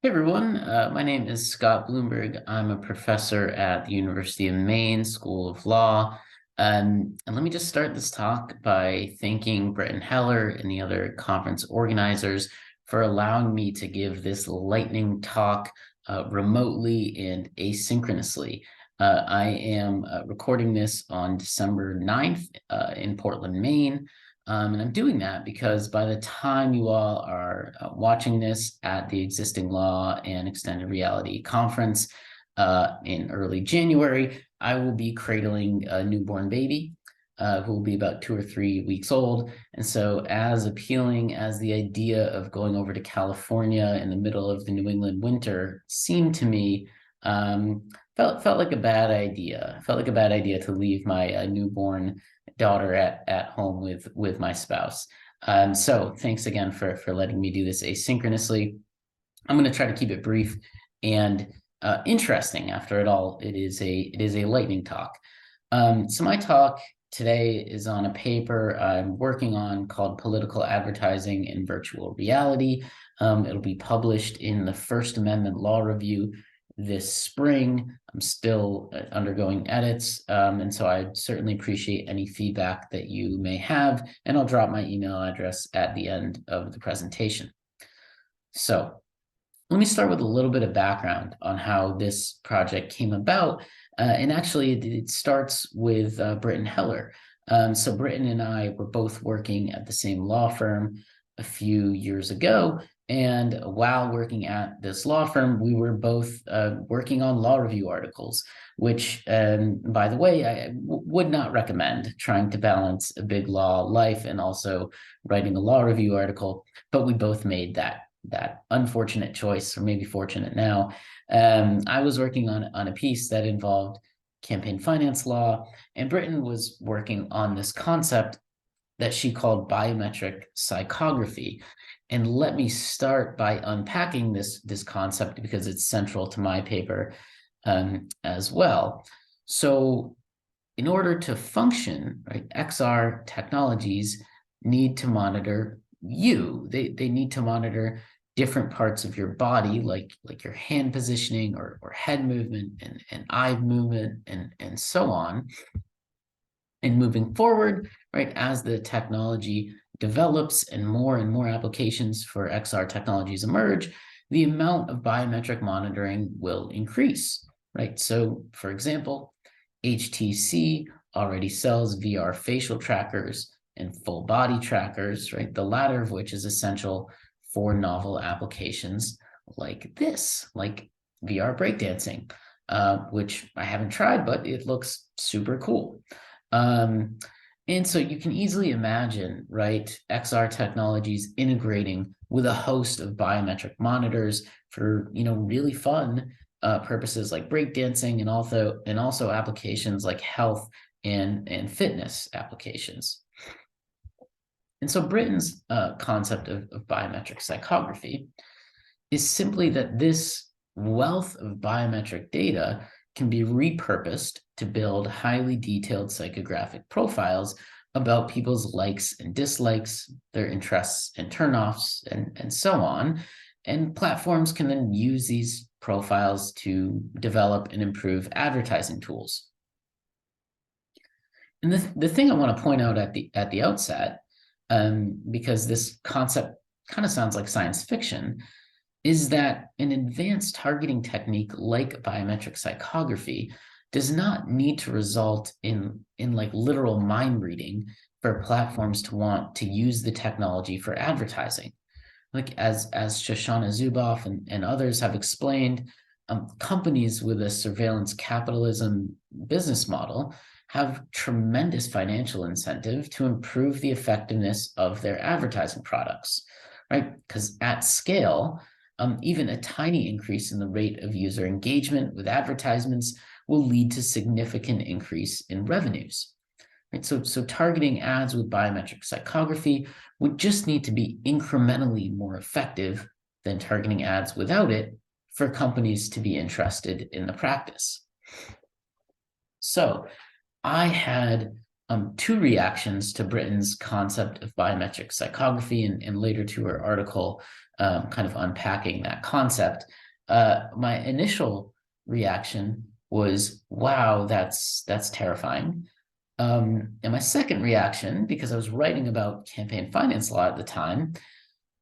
Hey everyone, my name is Scott Bloomberg. I'm a professor at the University of Maine School of Law. And let me just start this talk by thanking Britton Heller and the other conference organizers for allowing me to give this lightning talk remotely and asynchronously. I am recording this on December 9th in Portland, Maine. And I'm doing that because by the time you all are watching this at the Existing Law and Extended Reality Conference in early January, I will be cradling a newborn baby who will be about 2 or 3 weeks old. And so, as appealing as the idea of going over to California in the middle of the New England winter seemed to me, um, felt like a bad idea. Felt like a bad idea to leave my newborn daughter at home with my spouse. So thanks again for letting me do this asynchronously. I'm going to try to keep it brief and interesting. After it all, it is a lightning talk. So my talk today is on a paper I'm working on called Political Advertising in Virtual Reality. It'll be published in the First Amendment Law Review this spring. I'm still undergoing edits, and so I'd certainly appreciate any feedback that you may have, and I'll drop my email address at the end of the presentation. So let me start with a little bit of background on how this project came about. And actually, it starts with Britton Heller. So Britton and I were both working at the same law firm a few years ago. And while working at this law firm, we were both working on law review articles, which, by the way, I would not recommend trying to balance a big law life and also writing a law review article. But we both made that unfortunate choice, or maybe fortunate now. I was working on a piece that involved campaign finance law, and Britton was working on this concept that she called biometric psychography. And let me start by unpacking this concept because it's central to my paper as well. So in order to function, right, XR technologies need to monitor you. They need to monitor different parts of your body, like your hand positioning or head movement and eye movement and so on. And moving forward, right, as the technology develops and more applications for XR technologies emerge, the amount of biometric monitoring will increase, right? So, for example, HTC already sells VR facial trackers and full body trackers, right? The latter of which is essential for novel applications like this, like VR breakdancing, which I haven't tried, but it looks super cool. And so you can easily imagine, right, XR technologies integrating with a host of biometric monitors for, really fun purposes like breakdancing and also applications like health and fitness applications. And so Britton's concept of biometric psychography is simply that this wealth of biometric data can be repurposed to build highly detailed psychographic profiles about people's likes and dislikes, their interests and turnoffs, and so on. And platforms can then use these profiles to develop and improve advertising tools. And the thing I want to point out at the outset, because this concept kind of sounds like science fiction, is that an advanced targeting technique like biometric psychography does not need to result in like literal mind reading for platforms to want to use the technology for advertising. Like as Shoshana Zuboff and others have explained, companies with a surveillance capitalism business model have tremendous financial incentive to improve the effectiveness of their advertising products, right? Because at scale, even a tiny increase in the rate of user engagement with advertisements will lead to significant increase in revenues. Right? So targeting ads with biometric psychography would just need to be incrementally more effective than targeting ads without it for companies to be interested in the practice. So I had two reactions to Britton's concept of biometric psychography and later to her article kind of unpacking that concept, my initial reaction was, wow, that's terrifying. And my second reaction, because I was writing about campaign finance law at the time,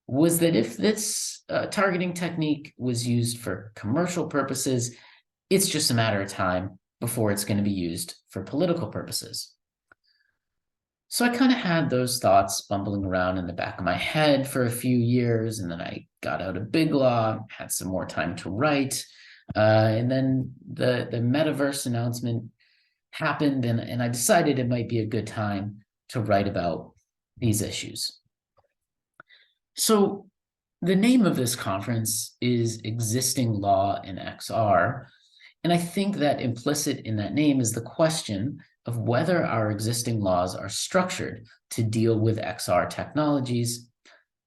was that if this targeting technique was used for commercial purposes, it's just a matter of time before it's going to be used for political purposes. So I kind of had those thoughts bumbling around in the back of my head for a few years, and then I got out of Big Law, had some more time to write, and then the metaverse announcement happened, and I decided it might be a good time to write about these issues. So the name of this conference is Existing Law in XR, and I think that implicit in that name is the question of whether our existing laws are structured to deal with XR technologies.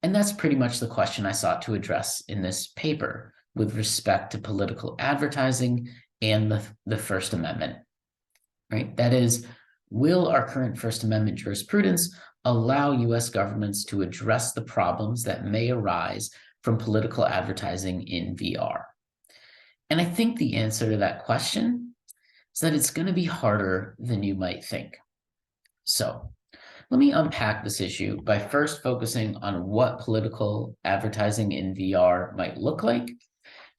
And that's pretty much the question I sought to address in this paper with respect to political advertising and the First Amendment, right? That is, will our current First Amendment jurisprudence allow US governments to address the problems that may arise from political advertising in VR? And I think the answer to that question is that it's going to be harder than you might think. So let me unpack this issue by first focusing on what political advertising in VR might look like,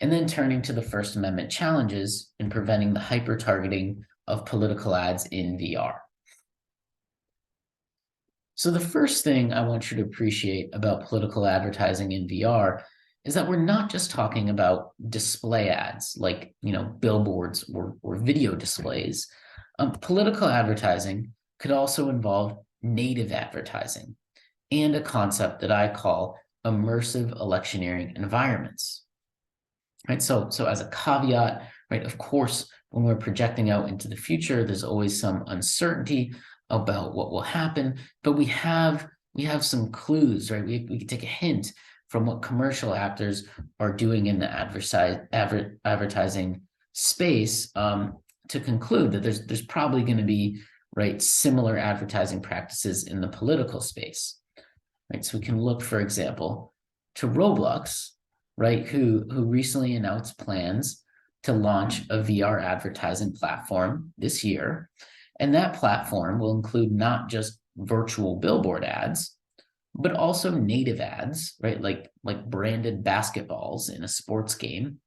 and then turning to the First Amendment challenges in preventing the hyper-targeting of political ads in VR. So the first thing I want you to appreciate about political advertising in VR is that we're not just talking about display ads like, billboards or video displays. Political advertising could also involve native advertising and a concept that I call immersive electioneering environments. Right? So as a caveat, right, of course, when we're projecting out into the future, there's always some uncertainty about what will happen, but we have some clues, right? We can take a hint from what commercial actors are doing in the advertising space to conclude that there's probably going to be, right, similar advertising practices in the political space, right? So we can look, for example, to Roblox, right, who recently announced plans to launch a VR advertising platform this year. And that platform will include not just virtual billboard ads, but also native ads, right? Like branded basketballs in a sports game,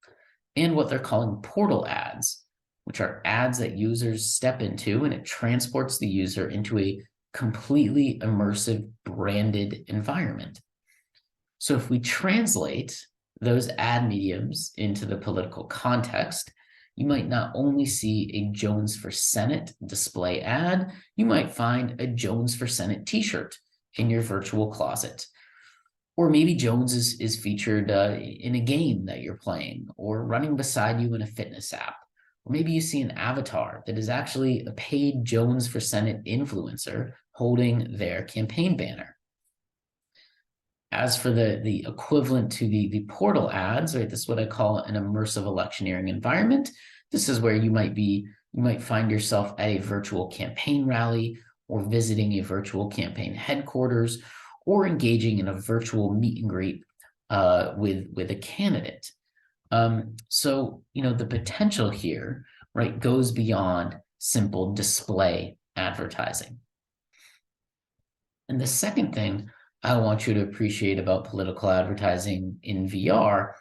and what they're calling portal ads, which are ads that users step into, and it transports the user into a completely immersive branded environment. So if we translate those ad mediums into the political context, you might not only see a Jones for Senate display ad, you might find a Jones for Senate t-shirt in your virtual closet. Or maybe Jones is featured in a game that you're playing or running beside you in a fitness app. Or maybe you see an avatar that is actually a paid Jones for Senate influencer holding their campaign banner. As for the equivalent to the portal ads, right, this is what I call an immersive electioneering environment. This is where you might find yourself at a virtual campaign rally, or visiting a virtual campaign headquarters, or engaging in a virtual meet and greet with a candidate. So the potential here, right, goes beyond simple display advertising. And the second thing I want you to appreciate about political advertising in VR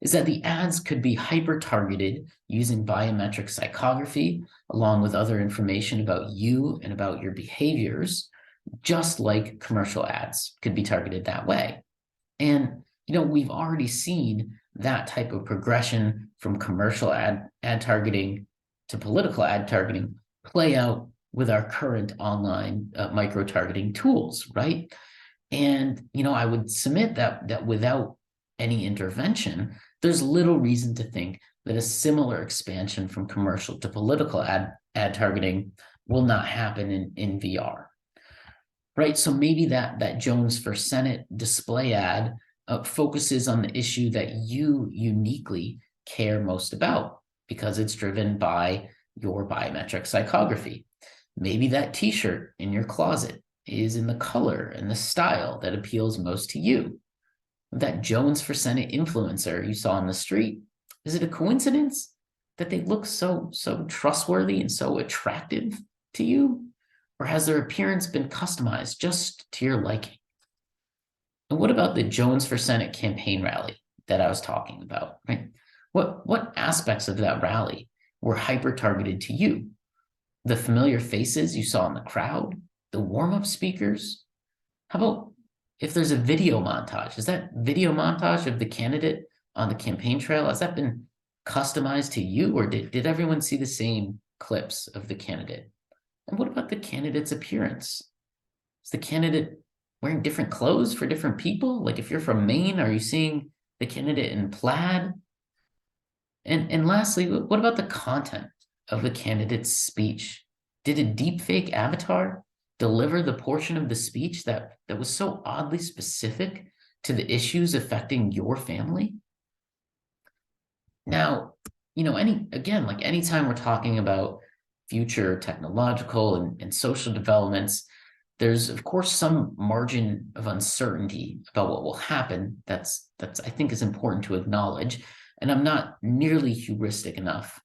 is that the ads could be hyper-targeted using biometric psychography, along with other information about you and about your behaviors, just like commercial ads could be targeted that way. And, we've already seen that type of progression from commercial ad targeting to political ad targeting play out with our current online micro-targeting tools, right? And, I would submit that without any intervention, there's little reason to think that a similar expansion from commercial to political ad targeting will not happen in VR, right? So maybe that Jones for Senate display ad focuses on the issue that you uniquely care most about because it's driven by your biometric psychography. Maybe that t-shirt in your closet is in the color and the style that appeals most to you, that Jones for Senate influencer you saw on the street? Is it a coincidence that they look so trustworthy and so attractive to you? Or has their appearance been customized just to your liking? And what about the Jones for Senate campaign rally that I was talking about, right? What aspects of that rally were hyper-targeted to you? The familiar faces you saw in the crowd, the warm-up speakers? How about if there's a video montage? Is that video montage of the candidate on the campaign trail, has that been customized to you, or did everyone see the same clips of the candidate? And what about the candidate's appearance? Is the candidate wearing different clothes for different people? Like if you're from Maine, are you seeing the candidate in plaid? And lastly, what about the content of the candidate's speech? Did a deepfake avatar deliver the portion of the speech that was so oddly specific to the issues affecting your family? Now, anytime we're talking about future technological and social developments, there's of course some margin of uncertainty about what will happen. That's I think is important to acknowledge. And I'm not nearly heuristic enough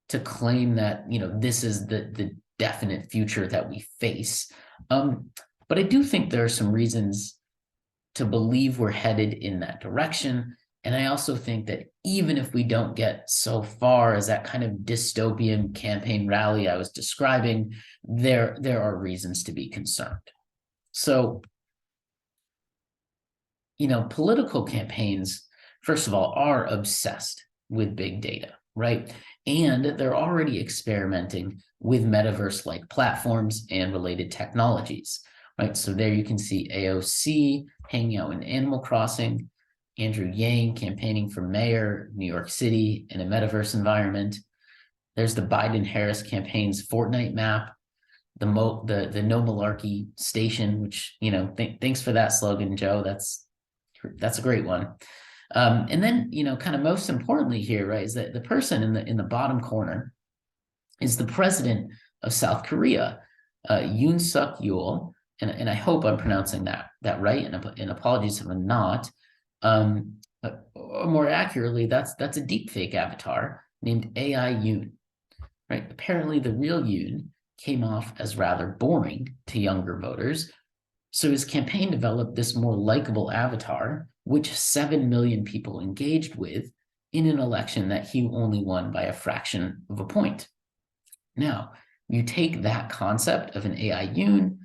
to claim that, this is the definite future that we face. But I do think there are some reasons to believe we're headed in that direction. And I also think that even if we don't get so far as that kind of dystopian campaign rally I was describing, there are reasons to be concerned. So, political campaigns, first of all, are obsessed with big data, right? And they're already experimenting with metaverse-like platforms and related technologies, right? So there you can see AOC hanging out in Animal Crossing, Andrew Yang campaigning for mayor of New York City in a metaverse environment. There's the Biden-Harris campaign's Fortnite map, the No Malarkey station, which, thanks for that slogan, Joe. That's a great one. And then, kind of most importantly here, right, is that the person in the bottom corner is the president of South Korea, Yoon Suk Yeol, and I hope I'm pronouncing that right, and apologies if I'm not. Or more accurately, that's a deepfake avatar named AI Yoon, right? Apparently, the real Yoon came off as rather boring to younger voters, so his campaign developed this more likable avatar, which 7 million people engaged with in an election that he only won by a fraction of a point. Now, you take that concept of an AI Yoon,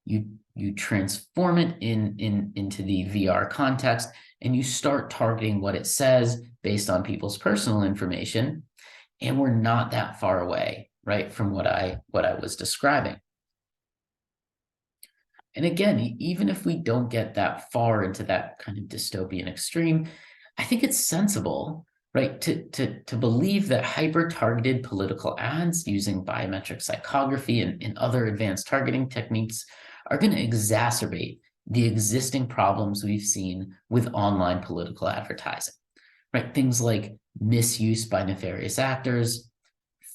you transform it into the VR context, and you start targeting what it says based on people's personal information, and we're not that far away, right, from what I was describing. And again, even if we don't get that far into that kind of dystopian extreme, I think it's sensible, right, to believe that hyper-targeted political ads using biometric psychography and other advanced targeting techniques are going to exacerbate the existing problems we've seen with online political advertising, right? Things like misuse by nefarious actors,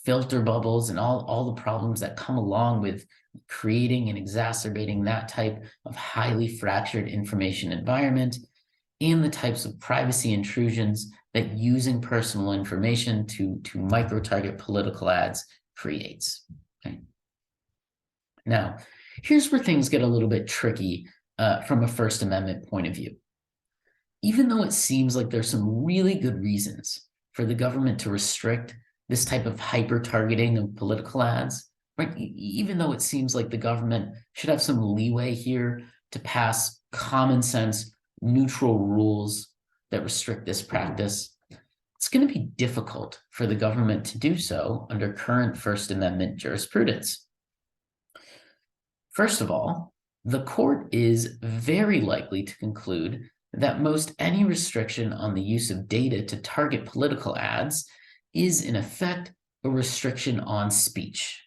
filter bubbles, and all the problems that come along with creating and exacerbating that type of highly fractured information environment, and the types of privacy intrusions that using personal information to micro-target political ads creates. Okay? Now, here's where things get a little bit tricky from a First Amendment point of view. Even though it seems like there's some really good reasons for the government to restrict this type of hyper-targeting of political ads, right? Even though it seems like the government should have some leeway here to pass common sense, neutral rules that restrict this practice, it's going to be difficult for the government to do so under current First Amendment jurisprudence. First of all, the court is very likely to conclude that most any restriction on the use of data to target political ads is in effect a restriction on speech.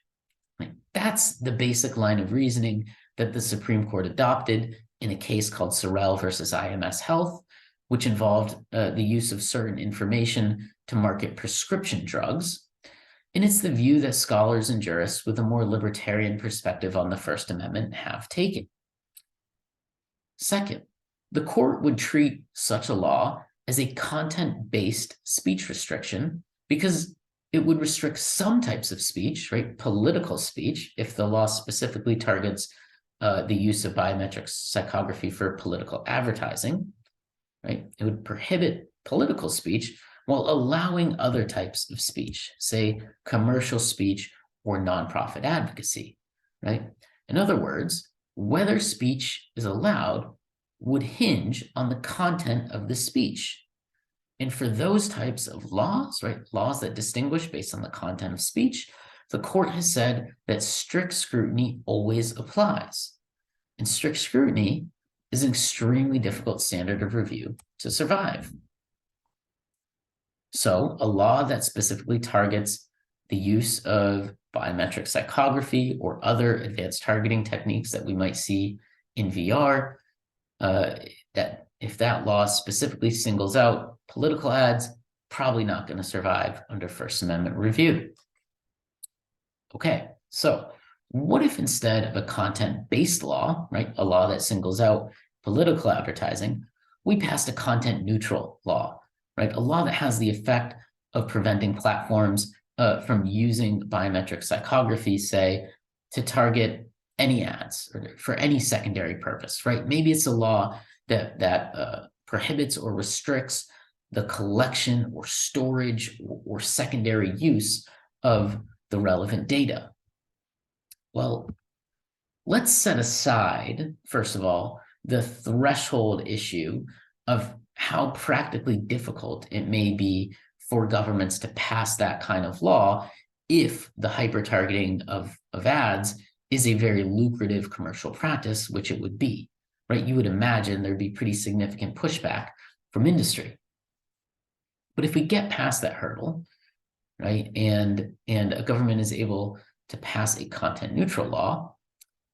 That's the basic line of reasoning that the Supreme Court adopted in a case called Sorrell versus IMS Health, which involved the use of certain information to market prescription drugs. And it's the view that scholars and jurists with a more libertarian perspective on the First Amendment have taken. Second, the court would treat such a law as a content-based speech restriction because it would restrict some types of speech, right? Political speech, if the law specifically targets the use of biometric psychography for political advertising, right? It would prohibit political speech while allowing other types of speech, say commercial speech or nonprofit advocacy, right? In other words, whether speech is allowed would hinge on the content of the speech. And for those types of laws, right, laws that distinguish based on the content of speech, the court has said that strict scrutiny always applies. And strict scrutiny is an extremely difficult standard of review to survive. So a law that specifically targets the use of biometric psychography or other advanced targeting techniques that we might see in VR, that if that law specifically singles out political ads, probably not going to survive under First Amendment review. Okay, so what if instead of a content-based law, right, a law that singles out political advertising, we passed a content-neutral law, right, a law that has the effect of preventing platforms from using biometric psychography, say, to target any ads or for any secondary purpose, right? Maybe it's a law that prohibits or restricts the collection or storage or secondary use of the relevant data. Well, let's set aside, first of all, the threshold issue of how practically difficult it may be for governments to pass that kind of law if the hyper-targeting of ads is a very lucrative commercial practice, which it would be, right? You would imagine there'd be pretty significant pushback from industry. But if we get past that hurdle, right, and a government is able to pass a content-neutral law,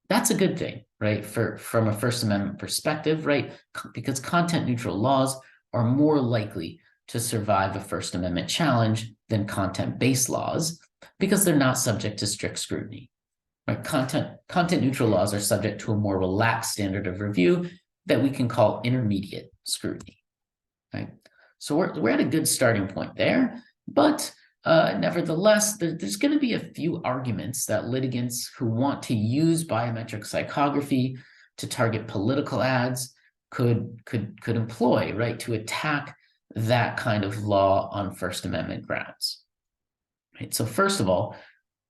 that's a good thing, right, from a First Amendment perspective, right, because content-neutral laws are more likely to survive a First Amendment challenge than content-based laws because they're not subject to strict scrutiny. Right? Content-neutral laws are subject to a more relaxed standard of review that we can call intermediate scrutiny. Right? So we're at a good starting point there, but nevertheless, there's going to be a few arguments that litigants who want to use biometric psychography to target political ads could employ, right, to attack that kind of law on First Amendment grounds. Right? So first of all,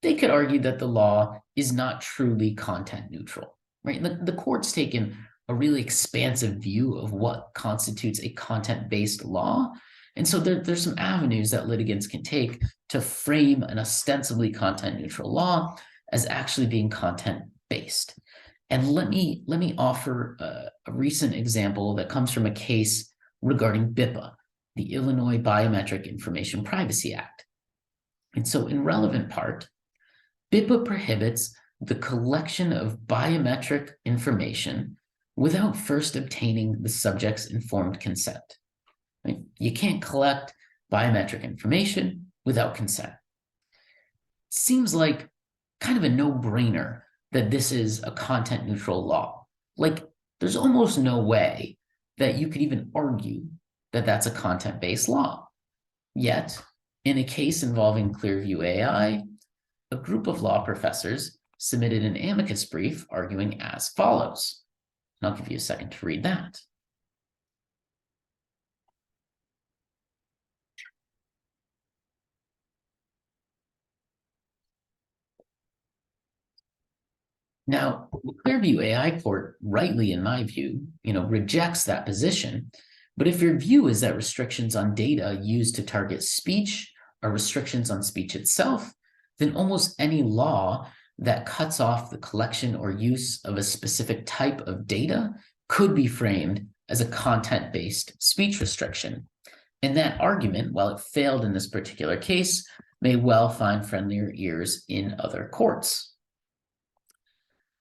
they could argue that the law is not truly content neutral. Right? The court's taken a really expansive view of what constitutes a content-based law. And so there's some avenues that litigants can take to frame an ostensibly content-neutral law as actually being content-based. And let me offer a recent example that comes from a case regarding BIPA, the Illinois Biometric Information Privacy Act. And so in relevant part, BIPA prohibits the collection of biometric information without first obtaining the subject's informed consent. Right? You can't collect biometric information without consent. Seems like kind of a no-brainer that this is a content-neutral law. Like, there's almost no way that you could even argue that that's a content-based law. Yet, in a case involving Clearview AI, a group of law professors submitted an amicus brief arguing as follows. And I'll give you a second to read that. Now, Clearview AI Court, rightly in my view, rejects that position. But if your view is that restrictions on data used to target speech are restrictions on speech itself, then almost any law that cuts off the collection or use of a specific type of data could be framed as a content-based speech restriction. And that argument, while it failed in this particular case, may well find friendlier ears in other courts.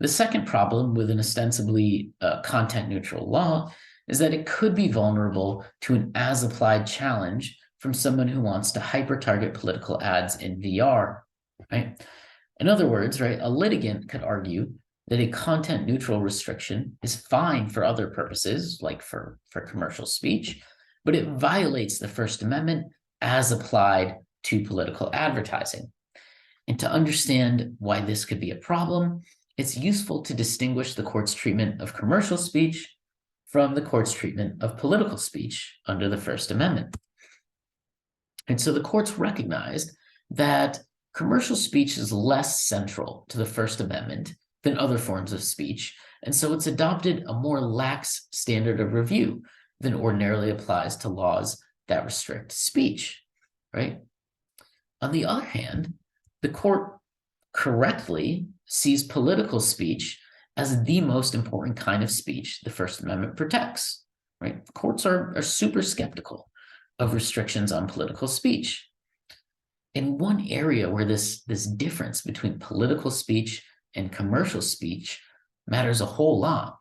The second problem with an ostensibly content-neutral law is that it could be vulnerable to an as-applied challenge from someone who wants to hyper-target political ads in VR, right? In other words, right, a litigant could argue that a content neutral restriction is fine for other purposes, like for commercial speech, but it violates the First Amendment as applied to political advertising. And to understand why this could be a problem, it's useful to distinguish the court's treatment of commercial speech from the court's treatment of political speech under the First Amendment. And so the courts recognized that commercial speech is less central to the First Amendment than other forms of speech, and so it's adopted a more lax standard of review than ordinarily applies to laws that restrict speech, right? On the other hand, the court correctly sees political speech as the most important kind of speech the First Amendment protects, right? Courts are super skeptical of restrictions on political speech. In one area where this difference between political speech and commercial speech matters a whole lot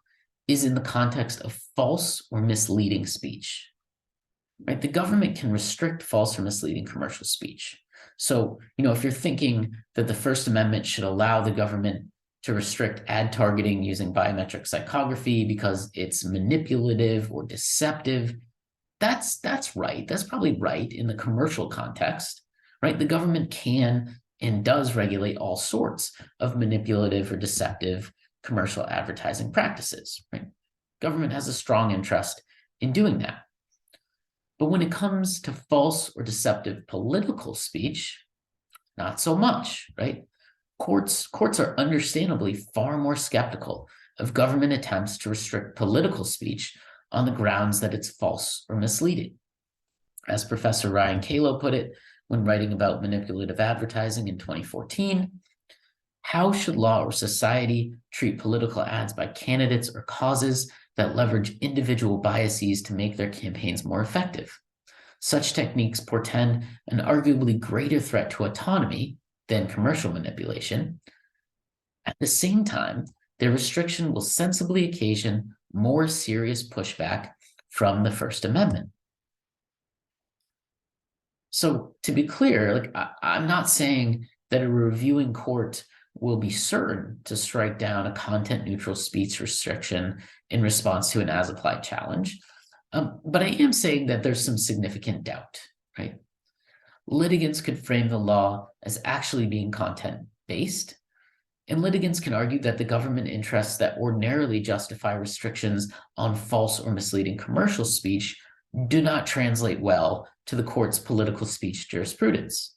is in the context of false or misleading speech, right? The government can restrict false or misleading commercial speech. So, if you're thinking that the First Amendment should allow the government to restrict ad targeting using biometric psychography because it's manipulative or deceptive, that's right. That's probably right in the commercial context, right? The government can and does regulate all sorts of manipulative or deceptive commercial advertising practices, right? Government has a strong interest in doing that. But when it comes to false or deceptive political speech, not so much, right? Courts are understandably far more skeptical of government attempts to restrict political speech on the grounds that it's false or misleading. As Professor Ryan Calo put it when writing about manipulative advertising in 2014, how should law or society treat political ads by candidates or causes that leverage individual biases to make their campaigns more effective? Such techniques portend an arguably greater threat to autonomy than commercial manipulation. At the same time, their restriction will sensibly occasion more serious pushback from the First Amendment. So to be clear, I'm not saying that a reviewing court will be certain to strike down a content-neutral speech restriction in response to an as-applied challenge, but I am saying that there's some significant doubt, right? Litigants could frame the law as actually being content-based, and litigants can argue that the government interests that ordinarily justify restrictions on false or misleading commercial speech do not translate well to the court's political speech jurisprudence.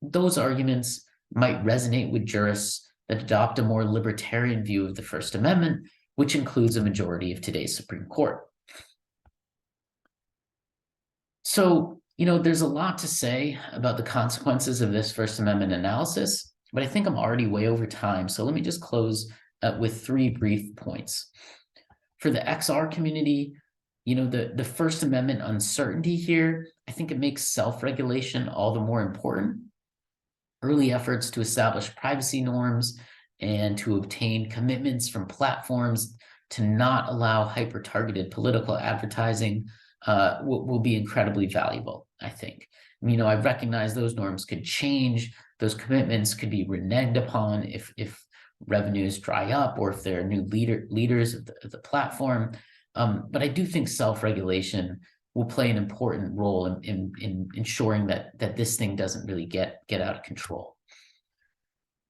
Those arguments might resonate with jurists that adopt a more libertarian view of the First Amendment, which includes a majority of today's Supreme Court. So, there's a lot to say about the consequences of this First Amendment analysis, but I think I'm already way over time. So let me just close with 3 brief points. For the XR community, the First Amendment uncertainty here, I think it makes self-regulation all the more important. Early efforts to establish privacy norms and to obtain commitments from platforms to not allow hyper-targeted political advertising will be incredibly valuable, I think. I recognize those norms could change, those commitments could be reneged upon if revenues dry up or if there are new leaders of the platform. But I do think self-regulation will play an important role in ensuring that this thing doesn't really get out of control.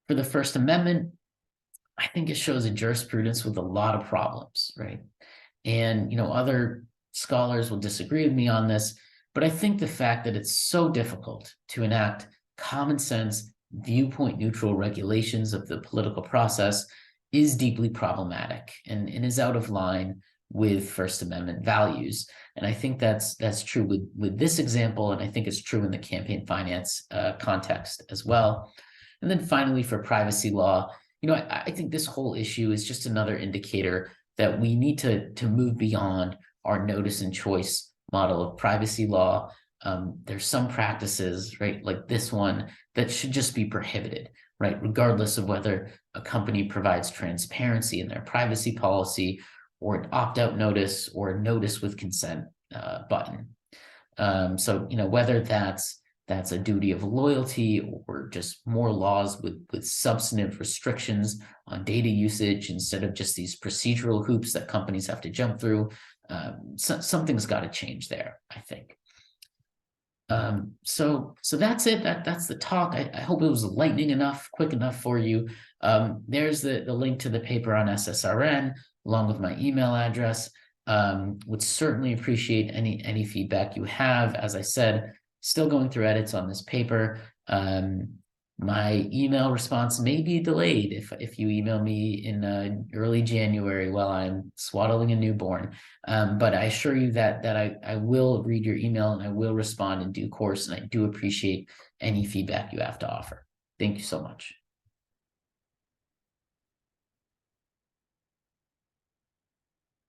For the First Amendment, I think it shows a jurisprudence with a lot of problems, right? And, other scholars will disagree with me on this, but I think the fact that it's so difficult to enact common sense, viewpoint neutral regulations of the political process is deeply problematic and is out of line with First Amendment values. And I think that's true with this example, and I think it's true in the campaign finance context as well. And then finally, for privacy law, I think this whole issue is just another indicator that we need to move beyond our notice and choice model of privacy law. There's some practices, right, like this one, that should just be prohibited, right, regardless of whether a company provides transparency in their privacy policy or an opt-out notice or a notice with consent button. So, whether that's that's a duty of loyalty or just more laws with substantive restrictions on data usage instead of just these procedural hoops that companies have to jump through. Something's got to change there, I think. So that's it. That's the talk. I hope it was lightning enough, quick enough for you. There's the link to the paper on SSRN along with my email address. Would certainly appreciate any feedback you have. As I said, still going through edits on this paper. My email response may be delayed if you email me in early January while I'm swaddling a newborn. But I assure you that I will read your email and I will respond in due course, and I do appreciate any feedback you have to offer. Thank you so much.